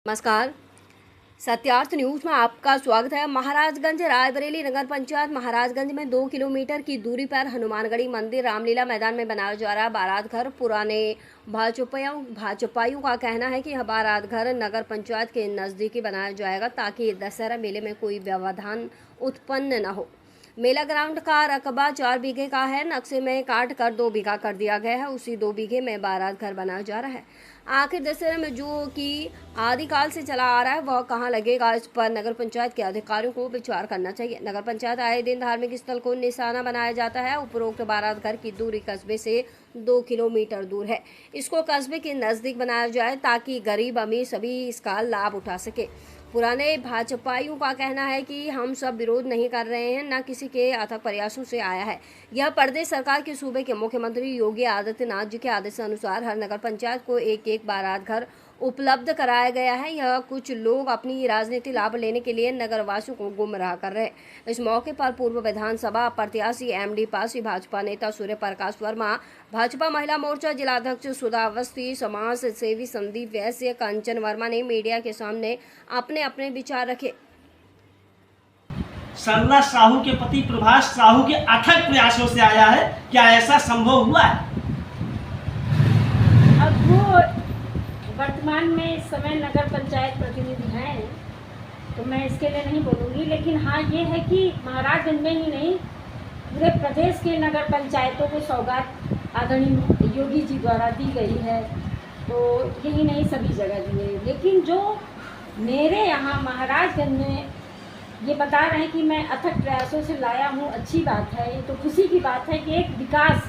नमस्कार, सत्यार्थ न्यूज में आपका स्वागत है। महाराजगंज रायबरेली नगर पंचायत महाराजगंज में 2 किलोमीटर की दूरी पर हनुमानगढ़ी मंदिर रामलीला मैदान में बनाया जा रहा बारात घर। पुराने भाजपाइयों का कहना है कि यह बारात घर नगर पंचायत के नजदीकी बनाया जाएगा ताकि दशहरा मेले में कोई व्यवधान उत्पन्न न हो। मेला ग्राउंड का रकबा 4 बीघे का है। नक्शे में काट कर 2 बीघा कर दिया गया है। उसी 2 बीघे में बारात घर बनाया जा रहा है। आखिर दशहरा में जो कि आदिकाल से चला आ रहा है वह कहाँ लगेगा, इस पर नगर पंचायत के अधिकारियों को विचार करना चाहिए। नगर पंचायत आए दिन धार्मिक स्थल को निशाना बनाया जाता है। उपरोक्त बारात घर की दूरी कस्बे से 2 किलोमीटर दूर है। इसको कस्बे के नजदीक बनाया जाए ताकि गरीब अमीर सभी इसका लाभ उठा सके। पुराने भाजपाइयों का कहना है कि हम सब विरोध नहीं कर रहे हैं, न किसी के अथक प्रयासों से आया है। यह प्रदेश सरकार के सूबे के मुख्यमंत्री योगी आदित्यनाथ जी के आदेश अनुसार हर नगर पंचायत को एक बारात घर उपलब्ध कराया गया है। यह कुछ लोग अपनी राजनीति लाभ लेने के लिए नगरवासियों को गुमराह कर रहे हैं। इस मौके पर पूर्व विधानसभा प्रत्याशी एमडी पासी, भाजपा नेता सूर्य प्रकाश वर्मा, भाजपा महिला मोर्चा जिलाध्यक्ष सुधा अवस्थी, समाज सेवी संदीप वैश्य, कंचन वर्मा ने मीडिया के सामने अपने अपने विचार रखे। सरला साहू के पति प्रभास साहू के अथक प्रयासों से आया है। क्या ऐसा संभव हुआ है? अब वो वर्तमान में इस समय नगर पंचायत प्रतिनिधि हैं, तो मैं इसके लिए नहीं बोलूँगी, लेकिन हाँ ये है कि महाराजगंज में ही नहीं पूरे प्रदेश के नगर पंचायतों को सौगात आदरणीय योगी जी द्वारा दी गई है। तो यही नहीं, सभी जगह दी है। लेकिन जो मेरे यहाँ महाराजगंज में ये बता रहे हैं कि मैं अथक प्रयासों से लाया हूँ, अच्छी बात है। ये तो खुशी की बात है कि एक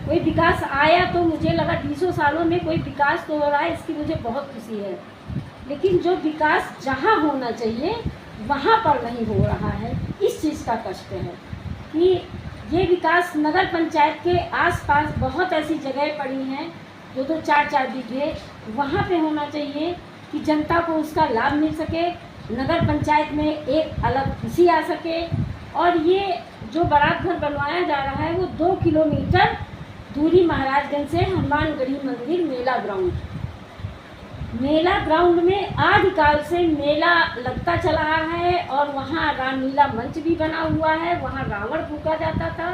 कोई विकास आया, तो मुझे लगा 200 सालों में कोई विकास तो हो रहा है, इसकी मुझे बहुत खुशी है। लेकिन जो विकास जहाँ होना चाहिए वहाँ पर नहीं हो रहा है, इस चीज़ का कष्ट है कि ये विकास नगर पंचायत के आसपास बहुत ऐसी जगह पड़ी हैं जो 4-4 बीघे वहाँ पे होना चाहिए कि जनता को उसका लाभ मिल सके, नगर पंचायत में एक अलग खुशी आ सके। और ये जो बारात घर बनवाया जा रहा है वो 2 किलोमीटर दूरी महाराजगंज से हनुमानगढ़ी मंदिर मेला ग्राउंड में आदिकाल से मेला लगता चला आ रहा है। और वहाँ रामलीला मंच भी बना हुआ है, वहाँ रावण फूंका जाता था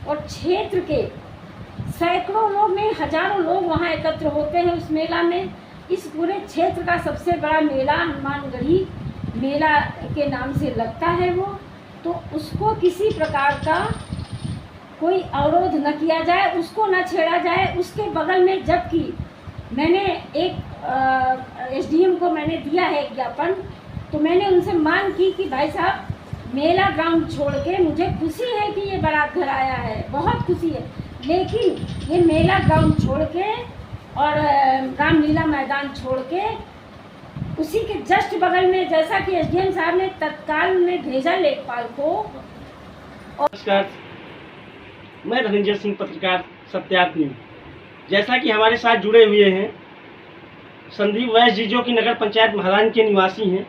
और क्षेत्र के सैकड़ों लोग नहीं, हजारों लोग वहाँ एकत्र होते हैं उस मेला में। इस पूरे क्षेत्र का सबसे बड़ा मेला हनुमानगढ़ी मेला के नाम से लगता है वो, तो उसको किसी प्रकार का कोई अवरोध न किया जाए, उसको न छेड़ा जाए। उसके बगल में, जबकि मैंने एक एसडीएम को मैंने दिया है ज्ञापन, तो मैंने उनसे मांग की कि भाई साहब मेला ग्राउंड छोड़ के, मुझे खुशी है कि ये बारात घर आया है, बहुत खुशी है, लेकिन ये मेला ग्राउंड छोड़ के और रामलीला मैदान छोड़ के उसी के जस्ट बगल में, जैसा कि एसडीएम साहब ने तत्काल में भेजा लेखपाल को। नमस्कार, मैं रविंदर सिंह, पत्रकार सत्यार्थ न्यूज। जैसा कि हमारे साथ जुड़े हुए हैं संदीप वैश्य जी, जो कि नगर पंचायत महाराजगंज के निवासी हैं,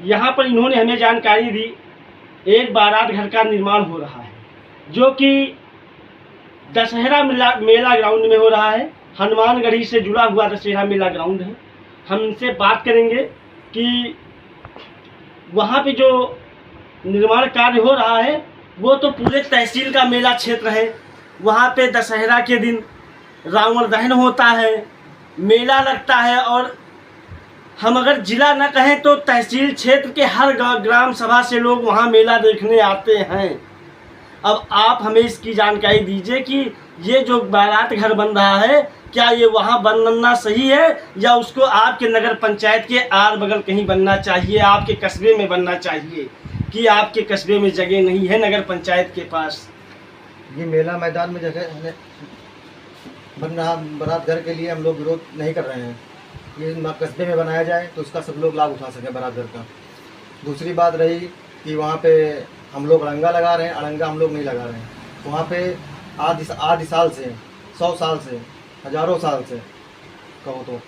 यहाँ पर इन्होंने हमें जानकारी दी एक बारात घर का निर्माण हो रहा है जो कि दशहरा मेला ग्राउंड में हो रहा है। हनुमानगढ़ी से जुड़ा हुआ दशहरा मेला ग्राउंड है। हम इनसे बात करेंगे कि वहाँ पे जो निर्माण कार्य हो रहा है वो तो पूरे तहसील का मेला क्षेत्र है। वहाँ पे दशहरा के दिन रावण दहन होता है, मेला लगता है, और हम अगर जिला न कहें तो तहसील क्षेत्र के हर ग्राम सभा से लोग वहाँ मेला देखने आते हैं। अब आप हमें इसकी जानकारी दीजिए कि ये जो बारात घर बन रहा है, क्या ये वहाँ बनना सही है या उसको आपके नगर पंचायत के आर बगल कहीं बनना चाहिए, आपके कस्बे में बनना चाहिए, कि आपके कस्बे में जगह नहीं है नगर पंचायत के पास? ये मेला मैदान में जगह बन रहा बारात घर के लिए हम लोग विरोध नहीं कर रहे हैं। ये कस्बे में बनाया जाए तो उसका सब लोग लाभ उठा सकें बारात घर का। दूसरी बात रही कि वहाँ पे हम लोग अड़ंगा लगा रहे हैं, अड़ंगा हम लोग नहीं लगा रहे हैं। वहाँ पे आदि साल से, 100 साल से, हजारों साल से कहो तो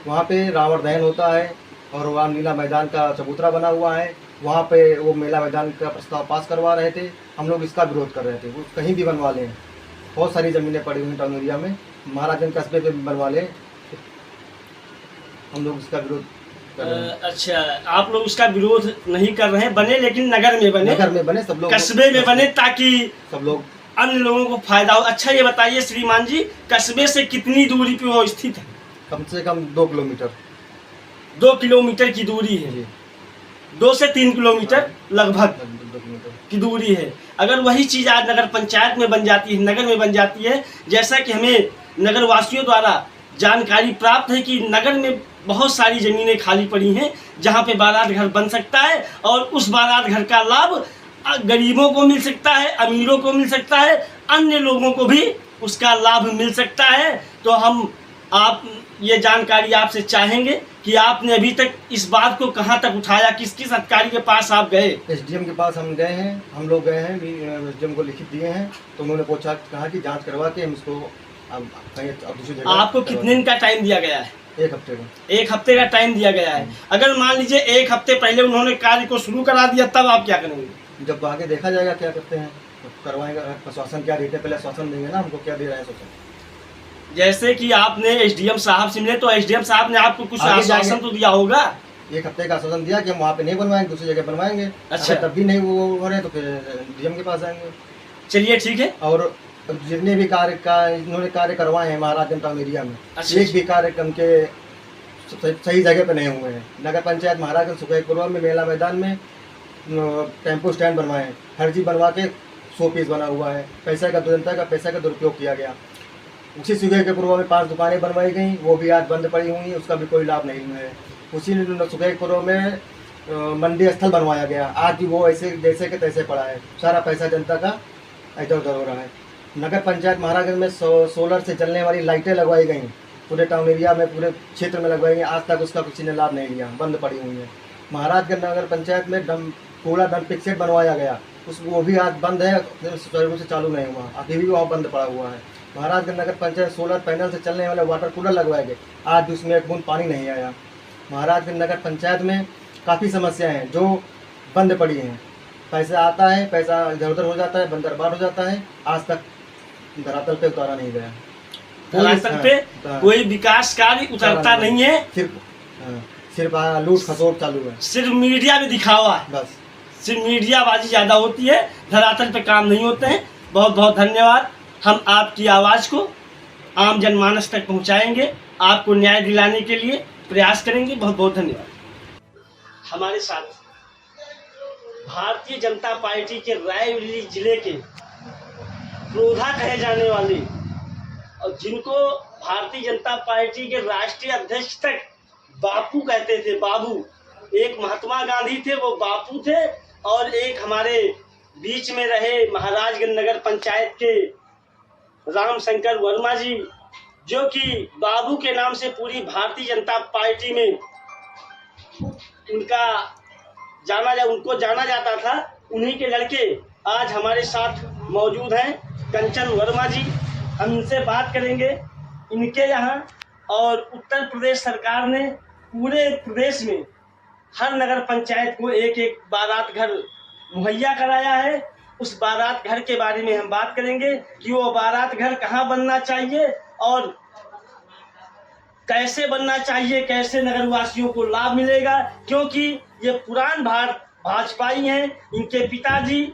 वहाँ पे रावण दहन होता है और रामलीला मैदान का चबूतरा बना हुआ है। वहाँ पे वो मेला मैदान का प्रस्ताव पास करवा रहे थे, हम लोग इसका विरोध कर रहे थे। वो कहीं भी बनवा लें, बहुत सारी ज़मीनें पड़ी हुई टाउन एरिया में, महाराजगंज कस्बे पे बनवा लें, हम लोग इसका विरोध कर रहे हैं। अच्छा, आप लोग इसका विरोध नहीं कर रहे हैं, बने लेकिन नगर में बने, नगर में बने, सब लोग कस्बे में बने, ताकि सब लोग अन्य लोगों को फायदा हो। अच्छा ये बताइए श्रीमान जी, कस्बे से कितनी दूरी पे वो स्थित है? कम से कम 2 किलोमीटर 2 किलोमीटर की दूरी है, जी 2 से 3 किलोमीटर लगभग 2 किलोमीटर। की दूरी है। अगर वही चीज़ आज नगर पंचायत में बन जाती है, नगर में बन जाती है, जैसा कि हमें नगर वासियों द्वारा जानकारी प्राप्त है कि नगर में बहुत सारी ज़मीनें खाली पड़ी हैं जहां पे बारात घर बन सकता है, और उस बारात घर का लाभ गरीबों को मिल सकता है, अमीरों को मिल सकता है, अन्य लोगों को भी उसका लाभ मिल सकता है। तो हम आप ये जानकारी आपसे चाहेंगे कि आपने अभी तक इस बात को कहाँ तक उठाया, किस किस अधिकारी के पास आप गए? एसडीएम के पास हम गए हैं, हम लोग गए हैं, एसडीएम को लिखित दिए हैं, तो उन्होंने पूछा, कहा कि जांच करवा के हम इसको कहीं दूसरी जगह। आपको कितने दिन का टाइम दिया गया है? 1 हफ्ते का। 1 हफ्ते का टाइम दिया गया है। अगर मान लीजिए 1 हफ्ते पहले उन्होंने कार्य को शुरू करा दिया, तब आप क्या करेंगे? जब आगे देखा जाएगा क्या करते हैं, तो करवाएंगे। प्रशासन क्या देते हैं, पहले शासन देंगे ना हमको, क्या दे रहे हैं शासन। जैसे कि आपने एसडीएम साहब से मिले, तो एसडीएम साहब ने आपको कुछ आगे आश्वासन जाएंगे। तो दिया होगा? 1 हफ्ते का आश्वासन दिया कि हम वहाँ पे नहीं बनवाएंगे, दूसरी जगह बनवाएंगे। अच्छा। अगर तब भी नहीं वो हो रहे तो फिर डीएम के पास आएंगे। चलिए ठीक है। और जितने भी इन्होंने कार्य करवाए हैं महाराजगंज टाउन एरिया में, अच्छा। एक भी कार्य उनके सही जगह पे नहीं हुए हैं। नगर पंचायत महाराजगंज सुखैपुरवा में मेला मैदान में टेम्पो स्टैंड बनवाए हैं, फर्जी बनवा के 100 पीस बना हुआ है। पैसा का जनता का पैसा का दुरुपयोग किया गया। उसी सुखैपुरवा में 5 दुकानें बनवाई गई, वो भी आज बंद पड़ी हुई हैं, उसका भी कोई लाभ नहीं हुआ है। उसी सुखैपुरवा में मंडी स्थल बनवाया गया, आज भी वो ऐसे जैसे के तैसे पड़ा है। सारा पैसा जनता का इधर उधर हो रहा है। नगर पंचायत महाराजगंज में सोलर से चलने वाली लाइटें लगवाई गई, पूरे टाउन एरिया में, पूरे क्षेत्र में लगवाई गई, आज तक उसका किसी ने लाभ नहीं लिया, बंद पड़ी हुई है। महाराजगंज नगर पंचायत में कूड़ा डंपिंग सेट बनवाया गया, वो भी आज बंद है, से चालू नहीं हुआ, अभी भी वहाँ बंद पड़ा हुआ है। महाराजगंज नगर पंचायत सोलर पैनल से चलने वाले वाटर कूलर लगवाए गए, आज उसमें एक बूंद पानी नहीं आया। महाराजगंज नगर पंचायत में काफ़ी समस्याएं हैं जो बंद पड़ी हैं। पैसा आता है, पैसा इधर उधर हो जाता है, बंदरबार हो जाता है, आज तक धरातल पे उतारा नहीं गया। धरातल पे कोई विकास कार्य उतरता नहीं है, सिर्फ लूट खसोट चालू है, सिर्फ मीडिया में दिखावा है, बस सिर्फ मीडियाबाजी ज़्यादा होती है, धरातल पे काम नहीं होते हैं। बहुत बहुत धन्यवाद। हम आपकी आवाज़ को आम जनमानस तक पहुंचाएंगे, आपको न्याय दिलाने के लिए प्रयास करेंगे। बहुत बहुत धन्यवाद। हमारे साथ भारतीय जनता पार्टी के रायबरेली जिले के क्रोधा कहे जाने वाले, और जिनको भारतीय जनता पार्टी के राष्ट्रीय अध्यक्ष तक बापू कहते थे, बाबू, एक महात्मा गांधी थे, वो बापू थे, और एक हमारे बीच में रहे महाराजगंज नगर पंचायत के राम शंकर वर्मा जी, जो कि बाबू के नाम से पूरी भारतीय जनता पार्टी में उनको जाना जाता था। उन्हीं के लड़के आज हमारे साथ मौजूद हैं, कंचन वर्मा जी। हम इनसे बात करेंगे इनके यहाँ। और उत्तर प्रदेश सरकार ने पूरे प्रदेश में हर नगर पंचायत को एक एक बारात घर मुहैया कराया है। उस बारात घर के बारे में हम बात करेंगे कि वो बारात घर कहाँ बनना चाहिए और कैसे बनना चाहिए, कैसे नगरवासियों को लाभ मिलेगा, क्योंकि ये पुरान भाजपाई हैं। इनके पिताजी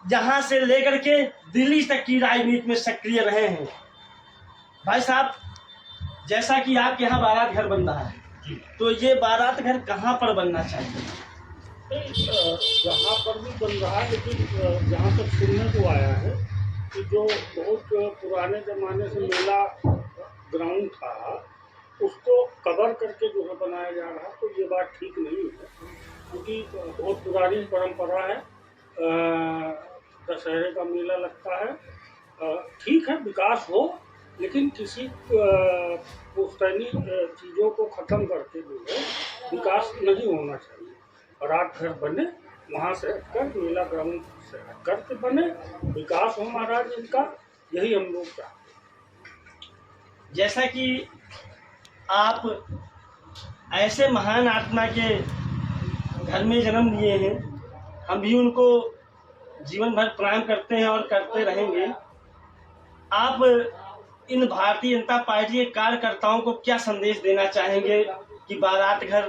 जहां से लेकर के दिल्ली तक की राजनीति में सक्रिय रहे हैं। भाई साहब, जैसा कि आपके यहाँ बारात घर बन रहा है, तो ये बारात घर कहाँ पर बनना चाहिए? जहाँ पर भी बन रहा है, लेकिन जहाँ तक सुनने को आया है कि जो बहुत पुराने ज़माने से मेला ग्राउंड था, उसको कवर करके जो है बनाया जा रहा है, तो ये बात ठीक नहीं है, क्योंकि बहुत पुरानी परंपरा है। दशहरे का मेला लगता है, ठीक है, विकास हो, लेकिन किसी पुश्तैनी चीज़ों को ख़त्म करके जो है विकास नहीं होना चाहिए। बारात घर बने, वहाँ से हटकर मेला ग्राउंड से हटकर के बने, विकास हो महाराज इनका, यही हम लोग चाहते हैं। जैसा कि आप ऐसे महान आत्मा के घर में जन्म लिए हैं, हम भी उनको जीवन भर प्रणाम करते हैं और करते रहेंगे। आप इन भारतीय जनता पार्टी के कार्यकर्ताओं को क्या संदेश देना चाहेंगे कि बारात घर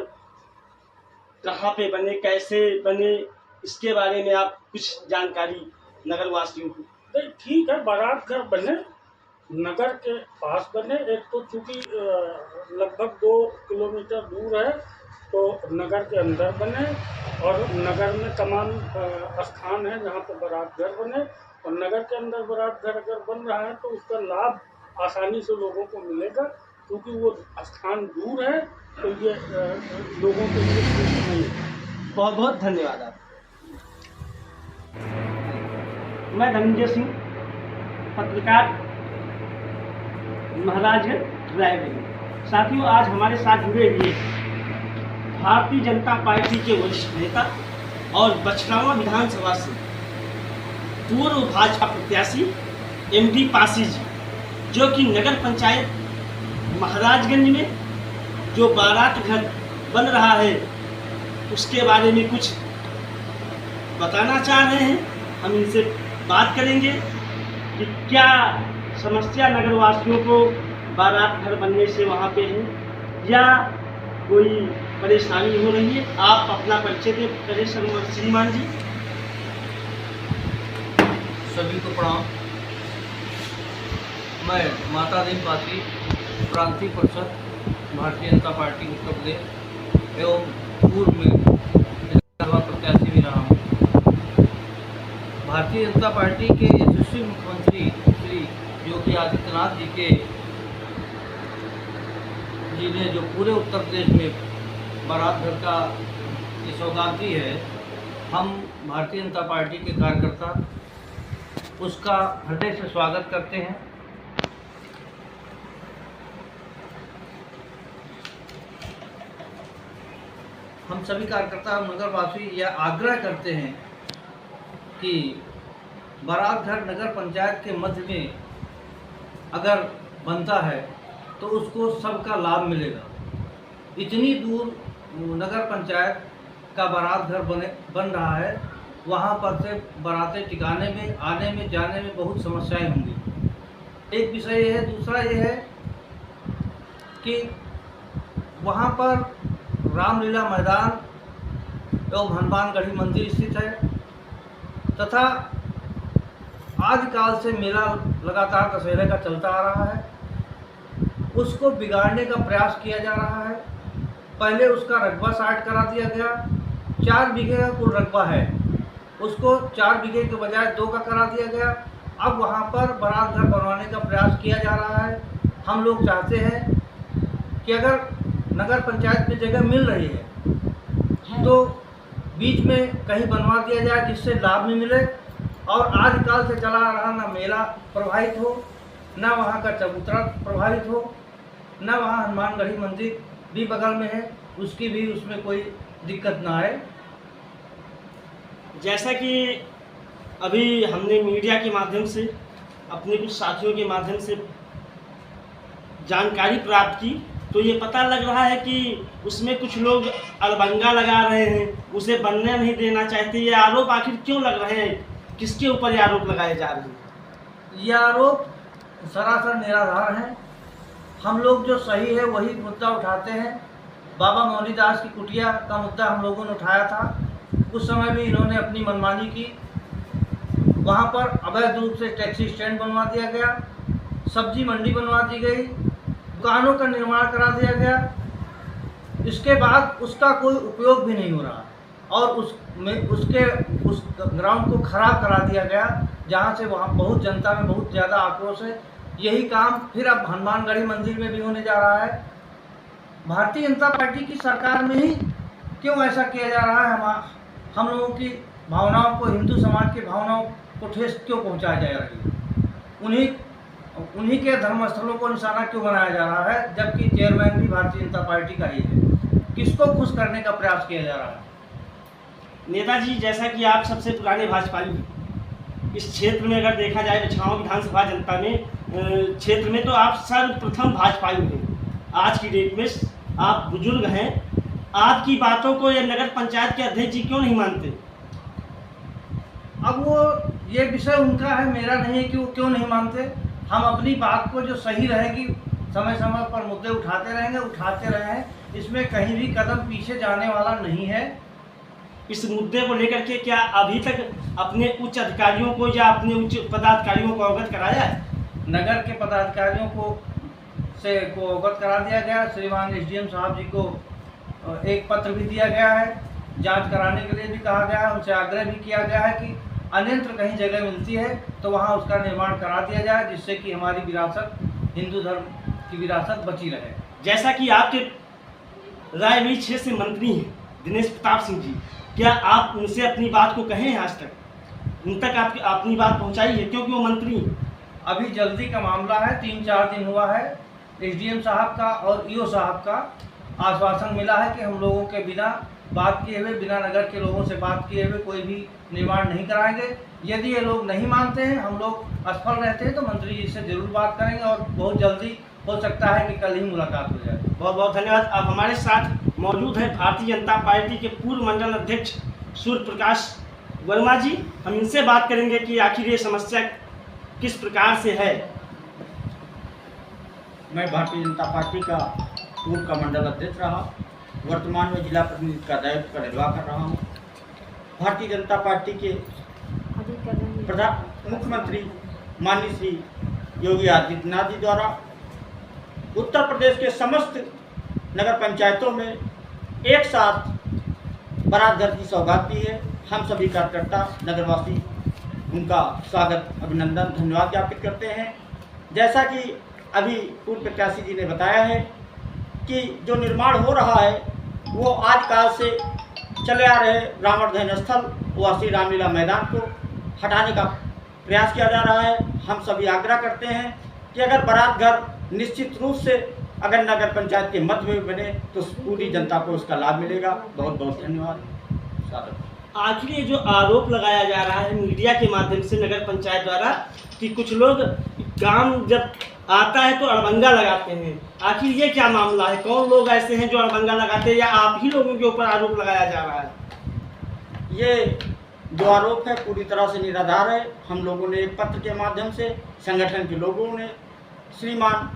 कहाँ पे बने, कैसे बने, इसके बारे में आप कुछ जानकारी नगर वासियों को। नहीं, ठीक है, बारात घर बने, नगर के पास बने। एक तो चूँकि लगभग 2 किलोमीटर दूर है, तो नगर के अंदर बने, और नगर में तमाम स्थान है जहाँ पर बारात घर बने। और नगर के अंदर बारात घर अगर बन रहा है तो उसका लाभ आसानी से लोगों को मिलेगा, क्योंकि वो स्थान दूर है, तो ये लोगों के लिए ठीक नहीं है। बहुत बहुत धन्यवाद आप। मैं धनंजय सिंह, पत्रकार, महाराजगंज रायबरेली। साथियों, आज हमारे साथ जुड़े हुए भारतीय जनता पार्टी के वरिष्ठ नेता और बछरावा विधानसभा से पूर्व भाजपा प्रत्याशी एमडी पासी जी, जो कि नगर पंचायत महाराजगंज में जो बारात घर बन रहा है उसके बारे में कुछ बताना चाह रहे हैं। हम इनसे बात करेंगे कि क्या समस्या नगरवासियों को बारात घर बनने से वहाँ पे है या कोई परेशानी हो रही है। आप अपना परिचय दें करें श्रीमान जी। सभी को प्रणाम। मैं माता देवी पासी, प्रांतीय परिषद भारतीय जनता पार्टी उत्तर प्रदेश एवं पूर्व में विधानसभा प्रत्याशी भी रहा हूँ। भारतीय जनता पार्टी के यशस्वी मुख्यमंत्री श्री योगी आदित्यनाथ जी ने जो पूरे उत्तर प्रदेश में बारात घर का ये सौगात दी है, हम भारतीय जनता पार्टी के कार्यकर्ता उसका हृदय से स्वागत करते हैं। हम सभी कार्यकर्ता नगरवासी यह आग्रह करते हैं कि बारात घर नगर पंचायत के मध्य में अगर बनता है तो उसको सबका लाभ मिलेगा। इतनी दूर नगर पंचायत का बारात घर बन रहा है, वहाँ पर से बारातें टिकाने में, आने में, जाने में बहुत समस्याएं होंगी। एक विषय ये है। दूसरा ये है कि वहाँ पर रामलीला मैदान एवं हनुमानगढ़ी मंदिर स्थित है तथा आदिकाल से मेला लगातार दशहरे का चलता आ रहा है। उसको बिगाड़ने का प्रयास किया जा रहा है। पहले उसका रकबा साठ करा दिया गया। 4 बीघे का कुल रकबा है, उसको 4 बीघे के बजाय 2 का करा दिया गया। अब वहाँ पर बारात घर बनवाने का प्रयास किया जा रहा है। हम लोग चाहते हैं कि अगर नगर पंचायत में जगह मिल रही है तो बीच में कहीं बनवा दिया जाए जिससे लाभ भी मिले और आदिकाल से चला आ रहा ना मेला प्रभावित हो, ना वहाँ का चबूतरा प्रभावित हो, ना वहाँ हनुमानगढ़ी मंदिर भी बगल में है, उसकी भी उसमें कोई दिक्कत ना आए। जैसा कि अभी हमने मीडिया के माध्यम से, अपने कुछ साथियों के माध्यम से जानकारी प्राप्त की, तो ये पता लग रहा है कि उसमें कुछ लोग अलबंगा लगा रहे हैं, उसे बनने नहीं देना चाहते। ये आरोप आखिर क्यों लग रहे हैं? किसके ऊपर ये आरोप लगाए जा रहे हैं? ये आरोप सरासर निराधार हैं। हम लोग जो सही है वही मुद्दा उठाते हैं। बाबा मौलीदास की कुटिया का मुद्दा हम लोगों ने उठाया था। उस समय भी इन्होंने अपनी मनमानी की। वहाँ पर अवैध रूप से टैक्सी स्टैंड बनवा दिया गया, सब्जी मंडी बनवा दी गई, दुकानों का निर्माण करा दिया गया। इसके बाद उसका कोई उपयोग भी नहीं हो रहा और उस ग्राउंड को खराब करा दिया गया, जहाँ से वहाँ बहुत जनता में बहुत ज़्यादा आक्रोश है। यही काम फिर अब हनुमानगढ़ी मंदिर में भी होने जा रहा है। भारतीय जनता पार्टी की सरकार में ही क्यों ऐसा किया जा रहा है? हम लोगों की भावनाओं को, हिंदू समाज की भावनाओं को ठेस क्यों पहुंचाया जा रही है? उन्हीं के धर्मस्थलों को निशाना क्यों बनाया जा रहा है, जबकि चेयरमैन भी भारतीय जनता पार्टी का ही है? किसको खुश करने का प्रयास किया जा रहा है? नेताजी, जैसा कि आप सबसे पुराने भाजपाई हैं, इस क्षेत्र में अगर देखा जाए बछरावा विधानसभा जनता में क्षेत्र में, तो आप सर्वप्रथम भाजपाई हैं। आज की डेट में आप बुजुर्ग हैं, आपकी बातों को ये नगर पंचायत के अध्यक्ष जी क्यों नहीं मानते? अब वो ये विषय उनका है, मेरा नहीं है कि वो क्यों नहीं मानते। हम अपनी बात को जो सही रहेगी समय समय पर मुद्दे उठाते रहेंगे, उठाते रहे हैं। इसमें कहीं भी कदम पीछे जाने वाला नहीं है। इस मुद्दे को लेकर के क्या अभी तक अपने उच्च अधिकारियों को या अपने उच्च पदाधिकारियों को अवगत कराया है? नगर के पदाधिकारियों को अवगत करा दिया गया। श्रीमान एसडीएम साहब जी को एक पत्र भी दिया गया है, जांच कराने के लिए भी कहा गया है। उनसे आग्रह भी किया गया है कि अन्यत्र कहीं जगह मिलती है तो वहाँ उसका निर्माण करा दिया जाए, जिससे कि हमारी विरासत, हिंदू धर्म की विरासत बची रहे। जैसा कि आपके रायबरेली क्षेत्र से मंत्री हैं दिनेश प्रताप सिंह जी, क्या आप उनसे अपनी बात को कहे हैं? आज तक उन तक आपकी अपनी बात पहुंचाई है, क्योंकि वो मंत्री हैं। अभी जल्दी का मामला है, 3-4 दिन हुआ है। एसडीएम साहब का और ईओ साहब का आश्वासन मिला है कि हम लोगों के बिना बात किए हुए, बिना नगर के लोगों से बात किए हुए कोई भी निर्माण नहीं कराएंगे। यदि ये लोग नहीं मानते हैं, हम लोग असफल रहते हैं, तो मंत्री जी से जरूर बात करेंगे और बहुत जल्दी हो सकता है कि कल ही मुलाकात हो जाए। बहुत बहुत धन्यवाद। अब हमारे साथ मौजूद है भारतीय जनता पार्टी के पूर्व मंडल अध्यक्ष सूर्य प्रकाश वर्मा जी। हम इनसे बात करेंगे कि आखिर ये समस्या किस प्रकार से है। मैं भारतीय जनता पार्टी का पूर्व का मंडल अध्यक्ष रहा, वर्तमान में जिला प्रतिनिधि का दायित्व का निर्वाह कर रहा हूँ। भारतीय जनता पार्टी के मुख्यमंत्री माननीय श्री योगी आदित्यनाथ जी द्वारा उत्तर प्रदेश के समस्त नगर पंचायतों में एक साथ बारात घर की सौगात दी है। हम सभी कार्यकर्ता नगरवासी उनका स्वागत, अभिनंदन, धन्यवाद ज्ञापित करते हैं। जैसा कि अभी पूर्व प्रत्याशी जी ने बताया है कि जो निर्माण हो रहा है वो आज काल से चले आ रहे रावण दहन स्थल व श्री रामलीला मैदान को हटाने का प्रयास किया जा रहा है। हम सभी आग्रह करते हैं कि अगर बारात घर निश्चित रूप से अगर नगर पंचायत के मध्य में बने तो पूरी जनता को उसका लाभ मिलेगा। बहुत बहुत धन्यवाद। आखिर ये जो आरोप लगाया जा रहा है मीडिया के माध्यम से नगर पंचायत द्वारा कि कुछ लोग काम जब आता है तो अड़बंगा लगाते हैं, आखिर ये क्या मामला है? कौन लोग ऐसे हैं जो अड़बंगा लगाते हैं या आप ही लोगों के ऊपर आरोप लगाया जा रहा है? ये जो आरोप है पूरी तरह से निराधार है। हम लोगों ने एक पत्र के माध्यम से, संगठन के लोगों ने श्रीमान